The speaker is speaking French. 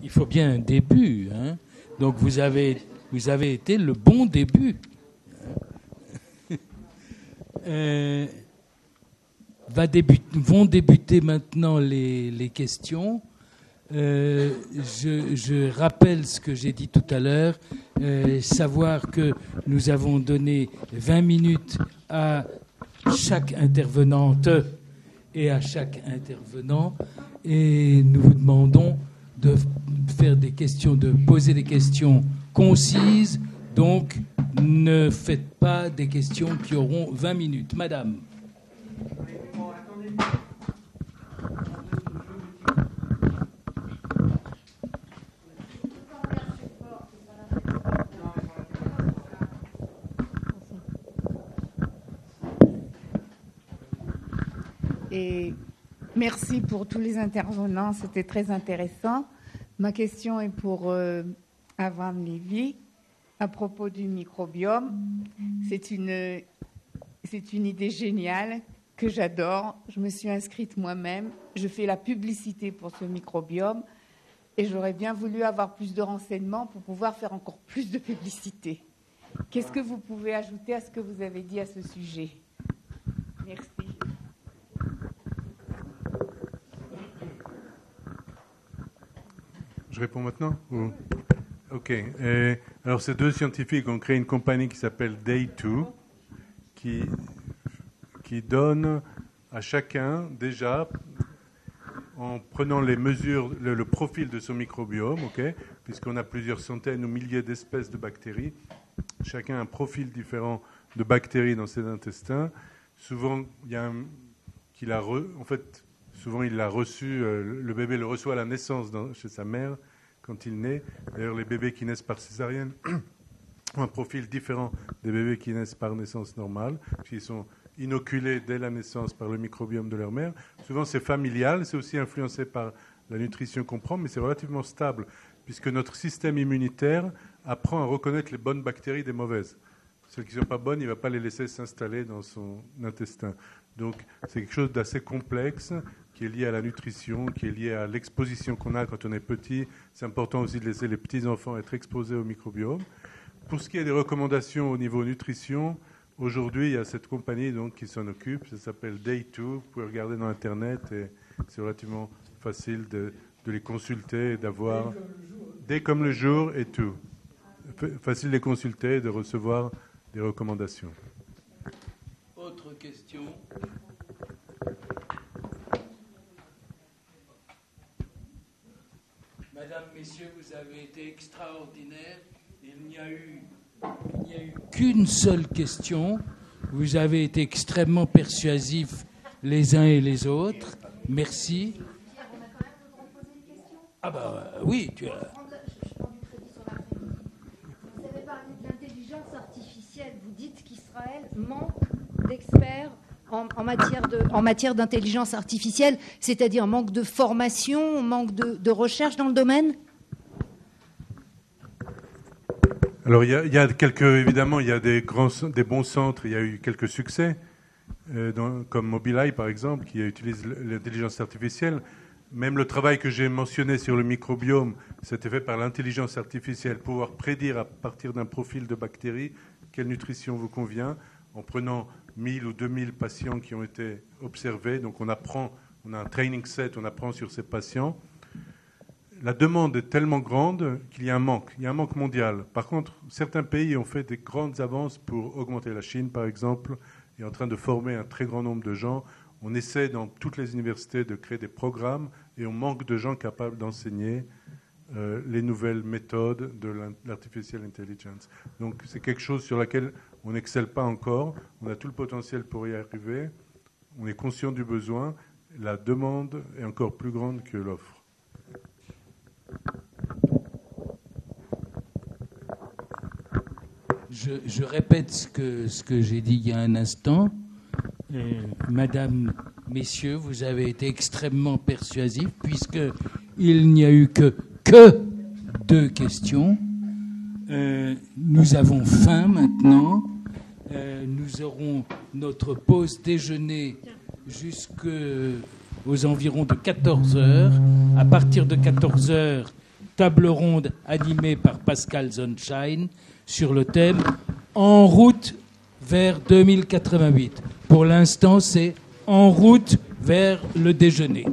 Il faut bien un début, hein. Donc vous avez été le bon début. Vont débuter maintenant les questions. Je rappelle ce que j'ai dit tout à l'heure, savoir que nous avons donné 20 minutes à chaque intervenante et à chaque intervenant, et nous vous demandons de faire des questions, de poser des questions concises. Donc, ne faites pas des questions qui auront 20 minutes. Madame. Et merci pour tous les intervenants, c'était très intéressant. Ma question est pour Avram Lévy à propos du microbiome. C'est une idée géniale que j'adore. Je me suis inscrite moi-même. Je fais la publicité pour ce microbiome et j'aurais bien voulu avoir plus de renseignements pour pouvoir faire encore plus de publicité. Qu'est-ce que vous pouvez ajouter à ce que vous avez dit à ce sujet? Merci. Je réponds maintenant? OK. Alors, ces deux scientifiques ont créé une compagnie qui s'appelle Day2, qui donne à chacun, déjà, en prenant les mesures, le profil de son microbiome, okay, puisqu'on a plusieurs centaines ou milliers d'espèces de bactéries, chacun a un profil différent de bactéries dans ses intestins. Souvent, il y a souvent, il l'a reçu, le bébé le reçoit à la naissance chez sa mère quand il naît. D'ailleurs, les bébés qui naissent par césarienne ont un profil différent des bébés qui naissent par naissance normale, puisqu'ils sont inoculés dès la naissance par le microbiome de leur mère. Souvent, c'est familial, c'est aussi influencé par la nutrition qu'on prend, mais c'est relativement stable, puisque notre système immunitaire apprend à reconnaître les bonnes bactéries des mauvaises. Celles qui ne sont pas bonnes, il ne va pas les laisser s'installer dans son intestin. Donc, c'est quelque chose d'assez complexe qui est lié à la nutrition, qui est lié à l'exposition qu'on a quand on est petit. C'est important aussi de laisser les petits-enfants être exposés au microbiome. Pour ce qui est des recommandations au niveau nutrition, aujourd'hui, il y a cette compagnie donc, qui s'en occupe. Ça s'appelle Day2. Vous pouvez regarder dans Internet et c'est relativement facile de les consulter et d'avoir... Day comme le jour et tout. Facile de les consulter et de recevoir des recommandations. Autre question? Mesdames, Messieurs, vous avez été extraordinaires. Il n'y a eu qu'une seule question. Vous avez été extrêmement persuasifs les uns et les autres. Merci. Ah bah oui, tu as... Vous avez parlé de l'intelligence artificielle. Vous dites qu'Israël manque d'experts en matière d'intelligence artificielle, c'est-à-dire manque de formation, manque de recherche dans le domaine? Alors, il y a évidemment, il y a des bons centres, il y a eu quelques succès, comme Mobileye, par exemple, qui utilise l'intelligence artificielle. Même le travail que j'ai mentionné sur le microbiome, c'était fait par l'intelligence artificielle, pouvoir prédire à partir d'un profil de bactéries quelle nutrition vous convient, en prenant 1000 ou 2000 patients qui ont été observés. Donc on a un training set, on apprend sur ces patients. La demande est tellement grande qu'il y a un manque. Il y a un manque mondial. Par contre, certains pays ont fait des grandes avances pour augmenter. La Chine, par exemple, est en train de former un très grand nombre de gens. On essaie dans toutes les universités de créer des programmes et on manque de gens capables d'enseigner les nouvelles méthodes de l'artificial intelligence. Donc c'est quelque chose sur laquelle on n'excelle pas encore. On a tout le potentiel pour y arriver. On est conscient du besoin. La demande est encore plus grande que l'offre. Je répète ce que j'ai dit il y a un instant. Madame, Messieurs, vous avez été extrêmement persuasifs puisqu'il n'y a eu que 2 questions. Nous avons faim maintenant. Nous aurons notre pause déjeuner jusqu'aux environs de 14 heures. À partir de 14 heures, table ronde animée par Pascal Zonshine sur le thème « En route vers 2088 ». Pour l'instant, c'est « En route vers le déjeuner ».